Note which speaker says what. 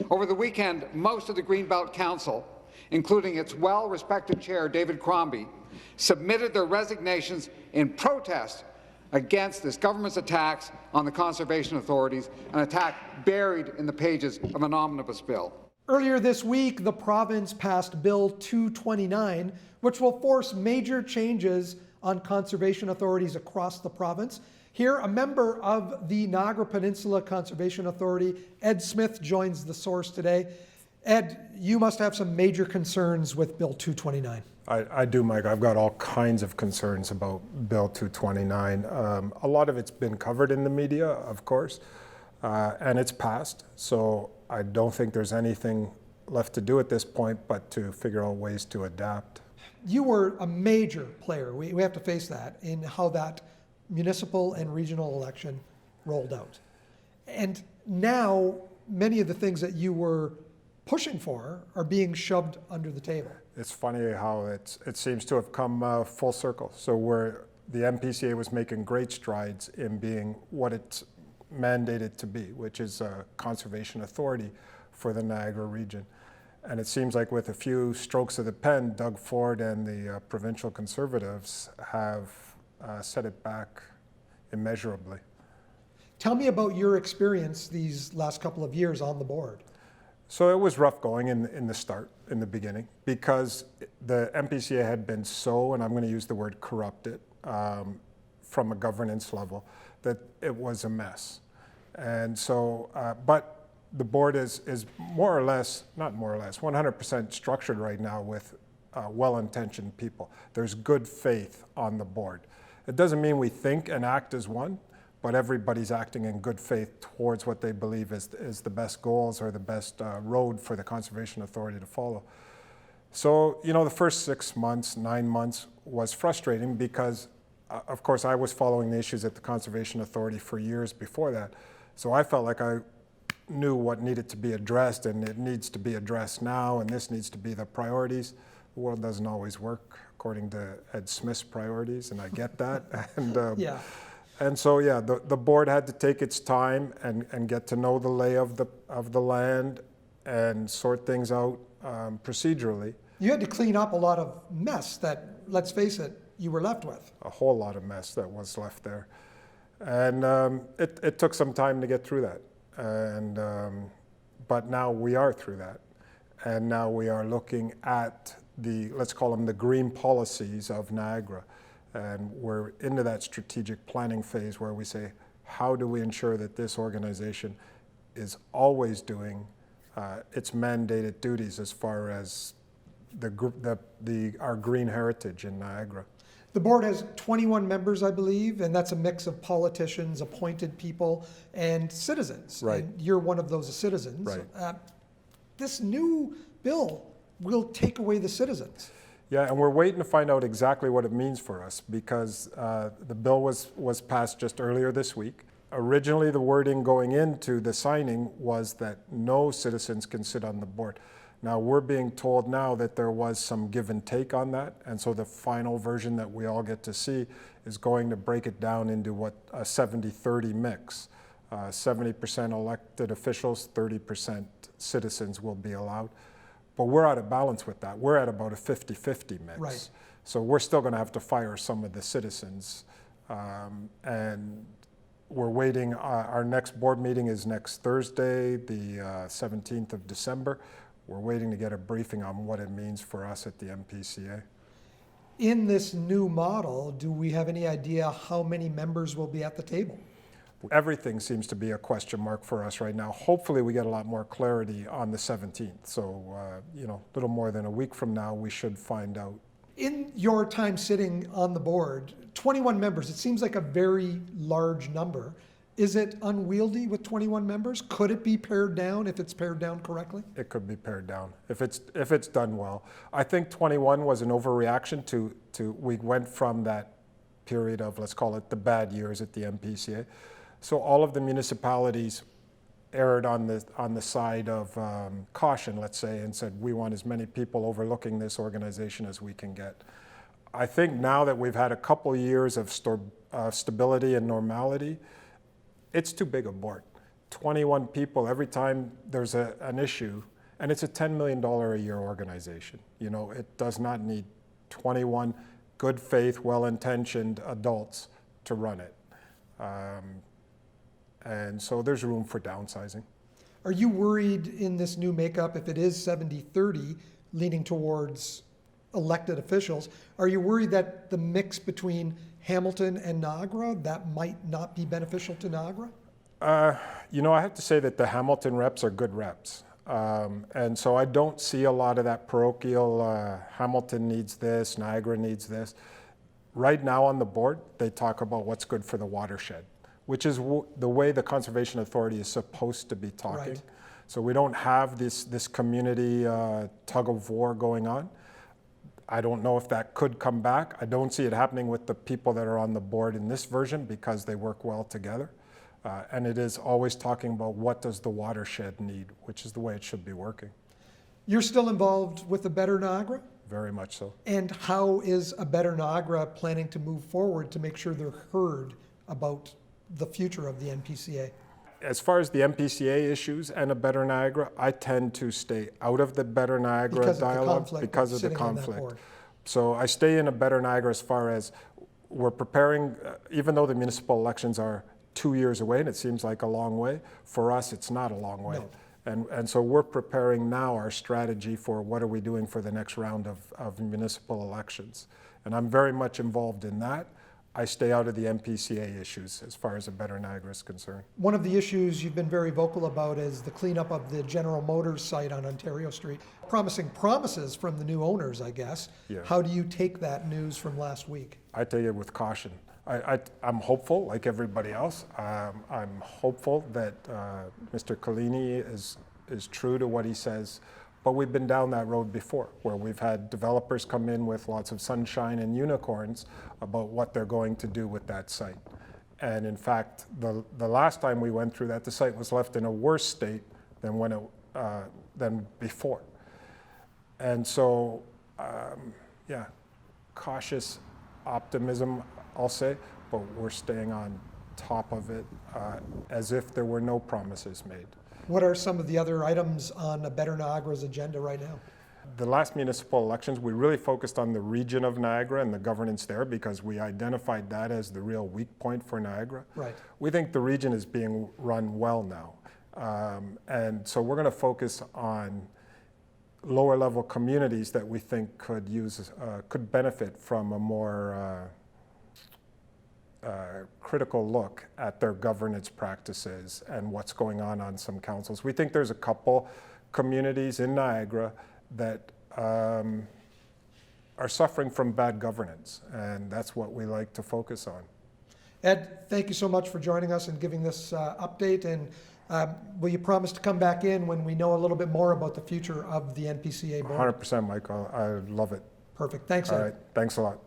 Speaker 1: Over the weekend, most of the Greenbelt Council, including its well-respected chair, David Crombie, submitted their resignations in protest against this government's attacks on the conservation authorities, an attack buried in the pages of an omnibus bill.
Speaker 2: Earlier this week, the province passed Bill 229, which will force major changes on conservation authorities across the province. Here, a member of the Niagara Peninsula Conservation Authority, Ed Smith, joins the source today. Ed, you must have some major concerns with Bill 229.
Speaker 3: I do, Mike. I've got all kinds of concerns about Bill 229. A lot of it's been covered in the media, of course, and it's passed. So I don't think there's anything left to do at this point but to figure out ways to adapt.
Speaker 2: You were a major player, we have to face that, in how that municipal and regional election rolled out. And now many of the things that you were pushing for are being shoved under the table.
Speaker 3: It's funny how it seems to have come full circle. So where the NPCA was making great strides in being what it's mandated to be, which is a conservation authority for the Niagara region. And it seems like with a few strokes of the pen, Doug Ford and the provincial Conservatives have set it back immeasurably.
Speaker 2: Tell me about your experience these last couple of years on the board.
Speaker 3: So it was rough going in the beginning, because the NPCA had been so, and I'm going to use the word corrupted, from a governance level, that it was a mess. And so, but the board is more or less, not more or less, 100% structured right now with well-intentioned people. There's good faith on the board. It doesn't mean we think and act as one, but everybody's acting in good faith towards what they believe is the best goals or the best road for the Conservation Authority to follow. So, you know, the first 6 months, 9 months was frustrating because, of course, I was following the issues at the Conservation Authority for years before that. So I felt like I knew what needed to be addressed, and it needs to be addressed now, and this needs to be the priorities. The world doesn't always work according to Ed Smith's priorities, and I get that. And
Speaker 2: yeah.
Speaker 3: And so, yeah, the board had to take its time and get to know the lay of the land and sort things out procedurally.
Speaker 2: You had to clean up a lot of mess that, let's face it, you were left with.
Speaker 3: A whole lot of mess that was left there. And it took some time to get through that. And but now we are through that. And now we are looking at let's call them the green policies of Niagara. And we're into that strategic planning phase where we say, how do we ensure that this organization is always doing its mandated duties as far as our green heritage in Niagara?
Speaker 2: The board has 21 members, I believe, and that's a mix of politicians, appointed people, and citizens.
Speaker 3: Right.
Speaker 2: And you're one of those citizens.
Speaker 3: Right.
Speaker 2: This new bill will take away the citizens.
Speaker 3: Yeah, and we're waiting to find out exactly what it means for us, because the bill was passed just earlier this week. Originally, the wording going into the signing was that no citizens can sit on the board. Now, we're being told now that there was some give and take on that, and so the final version that we all get to see is going to break it down into what a 70-30 mix. 70% elected officials, 30% citizens will be allowed. But we're out of balance with that. We're at about a 50-50 mix.
Speaker 2: Right.
Speaker 3: So we're still going to have to fire some of the citizens. And we're waiting. Our next board meeting is next Thursday, the 17th of December. We're waiting to get a briefing on what it means for us at the NPCA.
Speaker 2: In this new model, do we have any idea how many members will be at the table?
Speaker 3: Everything seems to be a question mark for us right now. Hopefully we get a lot more clarity on the 17th. So, you know, a little more than a week from now, we should find out.
Speaker 2: In your time sitting on the board, 21 members, it seems like a very large number. Is it unwieldy with 21 members? Could it be pared down if it's pared down correctly? It
Speaker 3: could be pared down if it's done well. I think 21 was an overreaction to we went from that period of, let's call it the bad years at the NPCA. So all of the municipalities erred on the side of caution, let's say, and said we want as many people overlooking this organization as we can get. I think now that we've had a couple years of stability and normality, it's too big a board. 21 people every time there's an issue, and it's a $10 million a year organization. You know, it does not need 21 good faith, well-intentioned adults to run it. And so there's room for downsizing.
Speaker 2: Are you worried in this new makeup, if it is 70-30, leaning towards elected officials, are you worried that the mix between Hamilton and Niagara, that might not be beneficial to Niagara?
Speaker 3: You know, I have to say that the Hamilton reps are good reps. And so I don't see a lot of that parochial, Hamilton needs this, Niagara needs this. Right now on the board, they talk about what's good for the watershed, which is the way the Conservation Authority is supposed to be talking.
Speaker 2: Right.
Speaker 3: So we don't have this community tug of war going on. I don't know if that could come back. I don't see it happening with the people that are on the board in this version because they work well together. And it is always talking about what does the watershed need, which is the way it should be working.
Speaker 2: You're still involved with A Better Niagara?
Speaker 3: Very much so.
Speaker 2: And how is A Better Niagara planning to move forward to make sure they're heard about the future of the NPCA?
Speaker 3: As far as the NPCA issues and A Better Niagara, I tend to stay out of the Better Niagara
Speaker 2: Because of the
Speaker 3: dialogue
Speaker 2: conflict
Speaker 3: because of the
Speaker 2: sitting on that
Speaker 3: conflict.
Speaker 2: board.
Speaker 3: So I stay in A Better Niagara as far as we're preparing, even though the municipal elections are 2 years away, and it seems like a long way, for us it's not a long way.
Speaker 2: No.
Speaker 3: And so we're preparing now our strategy for what are we doing for the next round of municipal elections. And I'm very much involved in that. I stay out of the NPCA issues as far as A Better Niagara is concerned.
Speaker 2: One of the issues you've been very vocal about is the cleanup of the General Motors site on Ontario Street. Promising promises from the new owners, I guess.
Speaker 3: Yeah.
Speaker 2: How do you take that news from last week?
Speaker 3: I take it with caution. I'm hopeful, like everybody else. I'm hopeful that Mr. Collini is true to what he says. But we've been down that road before, where we've had developers come in with lots of sunshine and unicorns about what they're going to do with that site. And in fact, the last time we went through that, the site was left in a worse state than than before. And so, yeah, cautious optimism, I'll say, but we're staying on top of it as if there were no promises made.
Speaker 2: What are some of the other items on A Better Niagara's agenda right now?
Speaker 3: The last municipal elections, we really focused on the region of Niagara and the governance there because we identified that as the real weak point for Niagara.
Speaker 2: Right.
Speaker 3: We think the region is being run well now. And so we're going to focus on lower level communities that we think could benefit from a more critical look at their governance practices and what's going on some councils. We think there's a couple communities in Niagara that are suffering from bad governance, and that's what we like to focus on.
Speaker 2: Ed, thank you so much for joining us and giving this update. And will you promise to come back in when we know a little bit more about the future of the NPCA board?
Speaker 3: 100%, Michael. I love it.
Speaker 2: Perfect. Thanks, Ed.
Speaker 3: All right. Thanks a lot.